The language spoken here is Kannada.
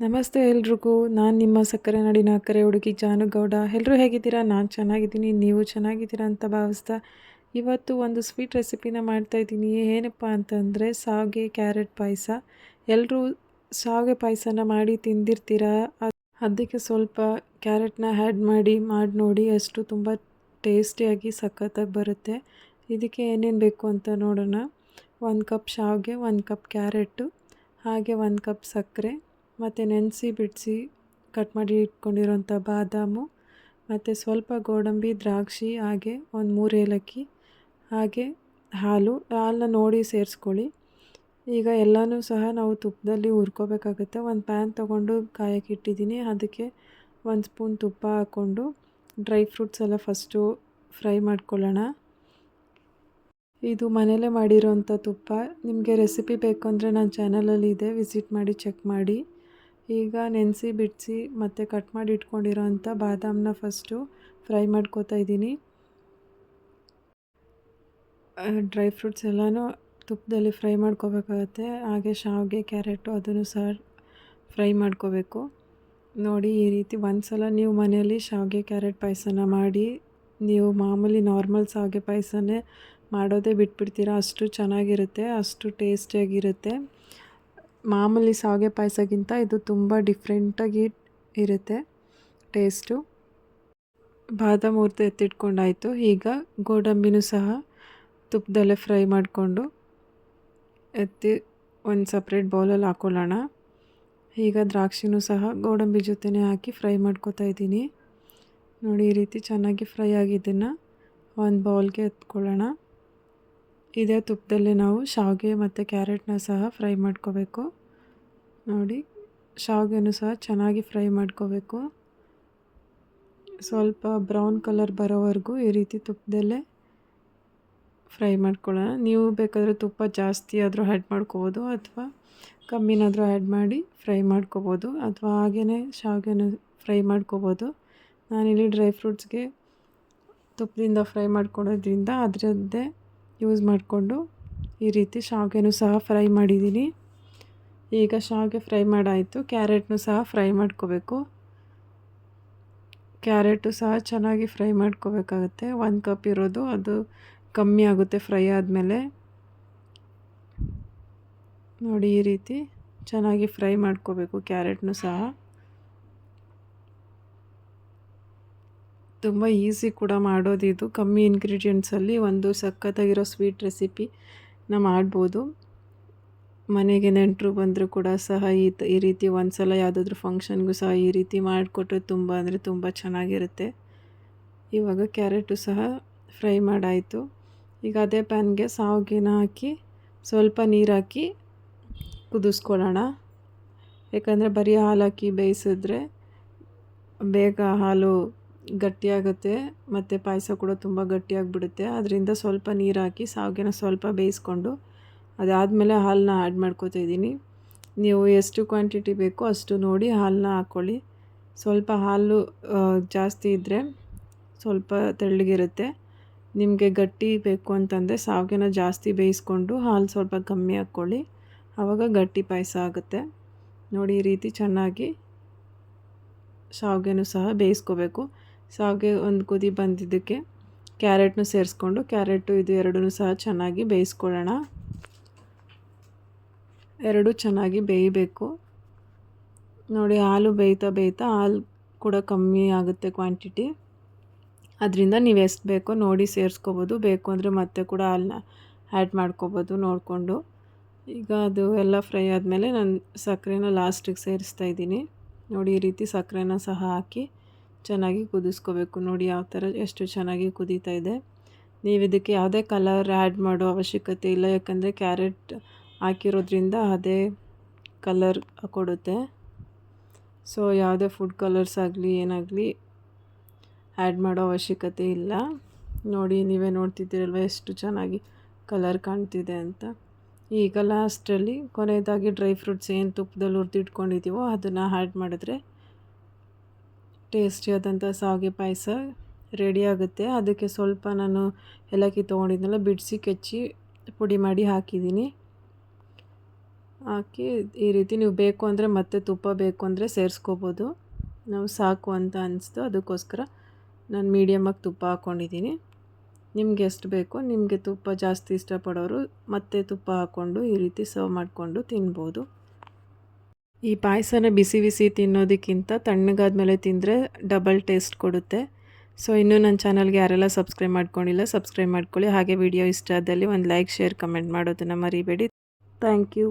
ನಮಸ್ತೆ ಎಲ್ರಿಗೂ. ನಾನು ನಿಮ್ಮ ಸಕ್ಕರೆ ನಾಡಿನ ಕರೆ ಹುಡುಗಿ ಜಾನುಗೌಡ. ಎಲ್ಲರೂ ಹೇಗಿದ್ದೀರಾ? ನಾನು ಚೆನ್ನಾಗಿದ್ದೀನಿ, ನೀವು ಚೆನ್ನಾಗಿದ್ದೀರಾ ಅಂತ ಭಾವಿಸ್ತಾ ಇವತ್ತು ಒಂದು ಸ್ವೀಟ್ ರೆಸಿಪಿನ ಮಾಡ್ತಾಯಿದ್ದೀನಿ. ಏನಪ್ಪ ಅಂತಂದರೆ ಶಾವಿಗೆ ಕ್ಯಾರೆಟ್ ಪಾಯಸ. ಎಲ್ಲರೂ ಶಾವಿಗೆ ಪಾಯಸನ ಮಾಡಿ ತಿಂದಿರ್ತೀರ. ಅದಕ್ಕೆ ಸ್ವಲ್ಪ ಕ್ಯಾರೆಟ್ನ ಆ್ಯಡ್ ಮಾಡಿ ನೋಡಿ, ಅಷ್ಟು ತುಂಬ ಟೇಸ್ಟಿಯಾಗಿ ಸಖತ್ತಾಗಿ ಬರುತ್ತೆ. ಇದಕ್ಕೆ ಏನೇನು ಬೇಕು ಅಂತ ನೋಡೋಣ. 1 ಕಪ್ ಶಾವಿಗೆ, 1 ಕಪ್ ಕ್ಯಾರೆಟು, ಹಾಗೆ 1 ಕಪ್ ಸಕ್ಕರೆ, ಮತ್ತು ನೆನೆಸಿ ಬಿಡಿಸಿ ಕಟ್ ಮಾಡಿ ಇಟ್ಕೊಂಡಿರೋಂಥ ಬಾದಾಮು, ಮತ್ತು ಸ್ವಲ್ಪ ಗೋಡಂಬಿ, ದ್ರಾಕ್ಷಿ, ಹಾಗೆ ಒಂದು 3 ಏಲಕ್ಕಿ, ಹಾಗೆ ಹಾಲನ್ನ ನೋಡಿ ಸೇರಿಸ್ಕೊಳ್ಳಿ. ಈಗ ಎಲ್ಲನೂ ಸಹ ನಾವು ತುಪ್ಪದಲ್ಲಿ ಹುರ್ಕೋಬೇಕಾಗುತ್ತೆ. ಒಂದು ಪ್ಯಾನ್ ತೊಗೊಂಡು ಕಾಯಕ್ಕೆ ಇಟ್ಟಿದ್ದೀನಿ. ಅದಕ್ಕೆ 1 ಸ್ಪೂನ್ ತುಪ್ಪ ಹಾಕ್ಕೊಂಡು ಡ್ರೈ ಫ್ರೂಟ್ಸ್ ಎಲ್ಲ ಫಸ್ಟು ಫ್ರೈ ಮಾಡ್ಕೊಳ್ಳೋಣ. ಇದು ಮನೇಲೇ ಮಾಡಿರೋಂಥ ತುಪ್ಪ. ನಿಮಗೆ ರೆಸಿಪಿ ಬೇಕು ಅಂದರೆ ನನ್ನ ಚಾನಲಲ್ಲಿ ಇದೆ, ವಿಸಿಟ್ ಮಾಡಿ ಚೆಕ್ ಮಾಡಿ. ಈಗ ನೆನೆಸಿ ಬಿಡಿಸಿ ಮತ್ತು ಕಟ್ ಮಾಡಿ ಇಟ್ಕೊಂಡಿರೋಂಥ ಬಾದಾಮನ್ನ ಫಸ್ಟು ಫ್ರೈ ಮಾಡ್ಕೋತಾ ಇದ್ದೀನಿ. ಡ್ರೈ ಫ್ರೂಟ್ಸ್ ಎಲ್ಲನೂ ತುಪ್ಪದಲ್ಲಿ ಫ್ರೈ ಮಾಡ್ಕೋಬೇಕಾಗತ್ತೆ. ಹಾಗೆ ಶಾವಿಗೆ, ಕ್ಯಾರೆಟು ಅದನ್ನು ಸಹ ಫ್ರೈ ಮಾಡ್ಕೋಬೇಕು. ನೋಡಿ, ಈ ರೀತಿ ಒಂದು ಸಲ ನೀವು ಮನೆಯಲ್ಲಿ ಶಾವಿಗೆ ಕ್ಯಾರೆಟ್ ಪಾಯಸನ ಮಾಡಿ, ನೀವು ಮಾಮೂಲಿ ನಾರ್ಮಲ್ ಶಾವಿಗೆ ಪಾಯಸನೇ ಮಾಡೋದೇ ಬಿಟ್ಬಿಡ್ತೀರ. ಅಷ್ಟು ಚೆನ್ನಾಗಿರುತ್ತೆ, ಅಷ್ಟು ಟೇಸ್ಟಿಯಾಗಿರುತ್ತೆ. ಮಾಮೂಲಿ ಶಾವಿಗೆ ಪಾಯಸಕ್ಕಿಂತ ಇದು ತುಂಬ ಡಿಫ್ರೆಂಟಾಗಿ ಇರುತ್ತೆ ಟೇಸ್ಟು. ಬಾದಾಮಿ ಹುರಿದು ಎತ್ತಿಟ್ಕೊಂಡಾಯಿತು. ಈಗ ಗೋಡಂಬಿನೂ ಸಹ ತುಪ್ಪದಲ್ಲೇ ಫ್ರೈ ಮಾಡಿಕೊಂಡು ಎತ್ತಿ ಒಂದು ಸಪ್ರೇಟ್ ಬೌಲಲ್ಲಿ ಹಾಕ್ಕೊಳ್ಳೋಣ. ಈಗ ದ್ರಾಕ್ಷಿನೂ ಸಹ ಗೋಡಂಬಿ ಜೊತೆನೇ ಹಾಕಿ ಫ್ರೈ ಮಾಡ್ಕೊತಾ ಇದ್ದೀನಿ. ನೋಡಿ, ಈ ರೀತಿ ಚೆನ್ನಾಗಿ ಫ್ರೈ ಆಗಿದ್ದನ್ನು ಒಂದು ಬೌಲ್ಗೆ ಎತ್ಕೊಳ್ಳೋಣ. ಇದೇ ತುಪ್ಪದಲ್ಲೇ ನಾವು ಶಾವಿಗೆ ಮತ್ತು ಕ್ಯಾರೆಟ್ನ ಸಹ ಫ್ರೈ ಮಾಡ್ಕೋಬೇಕು. ನೋಡಿ, ಶಾವಿಗೆನೂ ಸಹ ಚೆನ್ನಾಗಿ ಫ್ರೈ ಮಾಡ್ಕೋಬೇಕು. ಸ್ವಲ್ಪ ಬ್ರೌನ್ ಕಲರ್ ಬರೋವರೆಗೂ ಈ ರೀತಿ ತುಪ್ಪದಲ್ಲೇ ಫ್ರೈ ಮಾಡ್ಕೊಳ್ಳೋಣ. ನೀವು ಬೇಕಾದರೆ ತುಪ್ಪ ಜಾಸ್ತಿ ಆದರೂ ಆ್ಯಡ್ ಮಾಡ್ಕೋಬೋದು, ಅಥವಾ ಕಮ್ಮಿನಾದರೂ ಆ್ಯಡ್ ಮಾಡಿ ಫ್ರೈ ಮಾಡ್ಕೋಬೋದು, ಅಥವಾ ಹಾಗೇ ಶಾವಿಗೆನ ಫ್ರೈ ಮಾಡ್ಕೋಬೋದು. ನಾನಿಲ್ಲಿ ಡ್ರೈ ಫ್ರೂಟ್ಸ್ಗೆ ತುಪ್ಪದಿಂದ ಫ್ರೈ ಮಾಡ್ಕೊಳೋದ್ರಿಂದ ಅದರದ್ದೇ ಯೂಸ್ ಮಾಡಿಕೊಂಡು ಈ ರೀತಿ ಶಾವಿಗೆನೂ ಸಹ ಫ್ರೈ ಮಾಡಿದ್ದೀನಿ. ಈಗ ಶಾವಿಗೆ ಫ್ರೈ ಮಾಡಾಯಿತು. ಕ್ಯಾರೆಟ್ನೂ ಸಹ ಫ್ರೈ ಮಾಡ್ಕೋಬೇಕು. ಕ್ಯಾರೆಟು ಸಹ ಚೆನ್ನಾಗಿ ಫ್ರೈ ಮಾಡ್ಕೋಬೇಕಾಗತ್ತೆ. 1 ಕಪ್ ಇರೋದು, ಅದು ಕಮ್ಮಿ ಆಗುತ್ತೆ ಫ್ರೈ ಆದಮೇಲೆ. ನೋಡಿ, ಈ ರೀತಿ ಚೆನ್ನಾಗಿ ಫ್ರೈ ಮಾಡ್ಕೋಬೇಕು ಕ್ಯಾರೆಟ್ನೂ ಸಹ. ತುಂಬ ಈಸಿ ಕೂಡ ಮಾಡೋದಿದು. ಕಮ್ಮಿ ಇಂಗ್ರೀಡಿಯೆಂಟ್ಸಲ್ಲಿ ಒಂದು ಸಖತ್ತಾಗಿರೋ ಸ್ವೀಟ್ ರೆಸಿಪಿನ ಮಾಡ್ಬೋದು. ಮನೆಗೆ ನೆಂಟರು ಬಂದರೂ ಕೂಡ ಸಹ ಈ ರೀತಿ ಒಂದು ಸಲ ಯಾವುದಾದ್ರೂ ಫಂಕ್ಷನ್ಗೂ ಸಹ ಈ ರೀತಿ ಮಾಡಿಕೊಟ್ರೆ ತುಂಬ ಅಂದರೆ ತುಂಬ ಚೆನ್ನಾಗಿರುತ್ತೆ. ಇವಾಗ ಕ್ಯಾರೆಟು ಸಹ ಫ್ರೈ ಮಾಡಾಯಿತು. ಈಗ ಅದೇ ಪ್ಯಾನ್ಗೆ ಶಾವಿಗೆನ ಹಾಕಿ ಸ್ವಲ್ಪ ನೀರು ಹಾಕಿ ಕುದಿಸ್ಕೊಳ್ಳೋಣ. ಯಾಕಂದರೆ ಬರೀ ಹಾಲು ಹಾಕಿ ಬೇಯಿಸಿದ್ರೆ ಬೇಗ ಹಾಲು ಗಟ್ಟಿಯಾಗುತ್ತೆ, ಮತ್ತು ಪಾಯಸ ಕೂಡ ತುಂಬ ಗಟ್ಟಿಯಾಗಿಬಿಡುತ್ತೆ. ಅದರಿಂದ ಸ್ವಲ್ಪ ನೀರು ಹಾಕಿ ಶಾವಿಗೆನ ಸ್ವಲ್ಪ ಬೇಯಿಸ್ಕೊಂಡು ಅದಾದಮೇಲೆ ಹಾಲನ್ನ ಆ್ಯಡ್ ಮಾಡ್ಕೋತಾ ಇದ್ದೀನಿ. ನೀವು ಎಷ್ಟು ಕ್ವಾಂಟಿಟಿ ಬೇಕೋ ಅಷ್ಟು ನೋಡಿ ಹಾಲನ್ನ ಹಾಕ್ಕೊಳ್ಳಿ. ಸ್ವಲ್ಪ ಹಾಲು ಜಾಸ್ತಿ ಇದ್ದರೆ ಸ್ವಲ್ಪ ತೆಳ್ಳಗಿರುತ್ತೆ. ನಿಮಗೆ ಗಟ್ಟಿ ಬೇಕು ಅಂತಂದರೆ ಶಾವಿಗೆನ ಜಾಸ್ತಿ ಬೇಯಿಸ್ಕೊಂಡು ಹಾಲು ಸ್ವಲ್ಪ ಕಮ್ಮಿ ಹಾಕ್ಕೊಳ್ಳಿ, ಆವಾಗ ಗಟ್ಟಿ ಪಾಯಸ ಆಗುತ್ತೆ. ನೋಡಿ, ಈ ರೀತಿ ಚೆನ್ನಾಗಿ ಶಾವಿಗೆನೂ ಸಹ ಬೇಯಿಸ್ಕೋಬೇಕು. ಶಾವಿಗೆ ಒಂದು ಕುದಿ ಬಂದಿದ್ದಕ್ಕೆ ಕ್ಯಾರೆಟ್ನು ಸೇರಿಸ್ಕೊಂಡು ಕ್ಯಾರೆಟು ಇದು ಎರಡೂ ಸಹ ಚೆನ್ನಾಗಿ ಬೇಯಿಸ್ಕೊಳ್ಳೋಣ. ಎರಡೂ ಚೆನ್ನಾಗಿ ಬೇಯಬೇಕು. ನೋಡಿ, ಹಾಲು ಬೇಯ್ತಾ ಹಾಲು ಕೂಡ ಕಮ್ಮಿ ಆಗುತ್ತೆ ಕ್ವಾಂಟಿಟಿ. ಅದರಿಂದ ನೀವು ಎಷ್ಟು ಬೇಕೋ ನೋಡಿ ಸೇರಿಸ್ಕೋಬೋದು. ಬೇಕು ಅಂದರೆ ಮತ್ತೆ ಕೂಡ ಹಾಲನ್ನ ಆ್ಯಡ್ ಮಾಡ್ಕೋಬೋದು ನೋಡಿಕೊಂಡು. ಈಗ ಅದು ಎಲ್ಲ ಫ್ರೈ ಆದಮೇಲೆ ನಾನು ಸಕ್ಕರೆನ ಲಾಸ್ಟಿಗೆ ಸೇರಿಸ್ತಾ ಇದ್ದೀನಿ. ನೋಡಿ, ಈ ರೀತಿ ಸಕ್ಕರೆನ ಸಹ ಹಾಕಿ ಚೆನ್ನಾಗಿ ಕುದಿಸ್ಕೋಬೇಕು. ನೋಡಿ ಯಾವ ಥರ ಎಷ್ಟು ಚೆನ್ನಾಗಿ ಕುದೀತಾ ಇದೆ. ನೀವು ಇದಕ್ಕೆ ಯಾವುದೇ ಕಲರ್ ಆ್ಯಡ್ ಮಾಡೋ ಅವಶ್ಯಕತೆ ಇಲ್ಲ, ಯಾಕಂದರೆ ಕ್ಯಾರೆಟ್ ಹಾಕಿರೋದ್ರಿಂದ ಅದೇ ಕಲರ್ ಕೊಡುತ್ತೆ. ಸೊ ಯಾವುದೇ ಫುಡ್ ಕಲರ್ಸ್ ಆಗಲಿ ಏನಾಗಲಿ ಆ್ಯಡ್ ಮಾಡೋ ಅವಶ್ಯಕತೆ ಇಲ್ಲ. ನೋಡಿ, ನೀವೇ ನೋಡ್ತಿದ್ದೀರಲ್ವ ಎಷ್ಟು ಚೆನ್ನಾಗಿ ಕಲರ್ ಕಾಣ್ತಿದೆ ಅಂತ. ಈಗ ಲಾಸ್ಟಲ್ಲಿ ಕೊನೆಯದಾಗಿ ಡ್ರೈ ಫ್ರೂಟ್ಸ್ ಏನು ತುಪ್ಪದಲ್ಲಿ ಹುರಿದಿಟ್ಕೊಂಡಿದ್ದೀವೋ ಅದನ್ನು ಆ್ಯಡ್ ಮಾಡಿದ್ರೆ ಟೇಸ್ಟಿಯಾದಂಥ ಶಾವಿಗೆ ಪಾಯಸ ರೆಡಿ ಆಗುತ್ತೆ. ಅದಕ್ಕೆ ಸ್ವಲ್ಪ ನಾನು ಏಲಕ್ಕಿ ತೊಗೊಂಡಿದ್ನಲ್ಲ, ಬಿಡಿಸಿ ಕೆಚ್ಚಿ ಪುಡಿ ಮಾಡಿ ಹಾಕಿದ್ದೀನಿ. ಹಾಕಿ ಈ ರೀತಿ ನೀವು ಬೇಕು ಅಂದರೆ ಮತ್ತೆ ತುಪ್ಪ ಬೇಕು ಅಂದರೆ ಸೇರಿಸ್ಕೋಬೋದು. ನಾವು ಸಾಕು ಅಂತ ಅನಿಸ್ತು, ಅದಕ್ಕೋಸ್ಕರ ನಾನು ಮೀಡಿಯಮಾಗಿ ತುಪ್ಪ ಹಾಕ್ಕೊಂಡಿದ್ದೀನಿ. ನಿಮ್ಗೆ ಎಷ್ಟು ಬೇಕೋ, ನಿಮಗೆ ತುಪ್ಪ ಜಾಸ್ತಿ ಇಷ್ಟಪಡೋರು ಮತ್ತೆ ತುಪ್ಪ ಹಾಕ್ಕೊಂಡು ಈ ರೀತಿ ಸರ್ವ್ ಮಾಡಿಕೊಂಡು ತಿನ್ಬೋದು. ಈ ಪಾಯಸನ ಬಿಸಿ ಬಿಸಿ ತಿನ್ನೋದಕ್ಕಿಂತ ತಣ್ಣಗಾದ್ಮೇಲೆ ತಿಂದರೆ ಡಬಲ್ ಟೇಸ್ಟ್ ಕೊಡುತ್ತೆ. ಸೊ ಇನ್ನೂ ನನ್ನ ಚಾನಲ್ಗೆ ಯಾರೆಲ್ಲ ಸಬ್ಸ್ಕ್ರೈಬ್ ಮಾಡ್ಕೊಂಡಿಲ್ಲ ಸಬ್ಸ್ಕ್ರೈಬ್ ಮಾಡ್ಕೊಳ್ಳಿ. ಹಾಗೆ ವಿಡಿಯೋ ಇಷ್ಟ ಆದಲ್ಲಿ ಒಂದು ಲೈಕ್, ಶೇರ್, ಕಮೆಂಟ್ ಮಾಡೋದನ್ನು ಮರಿಬೇಡಿ. Thank you.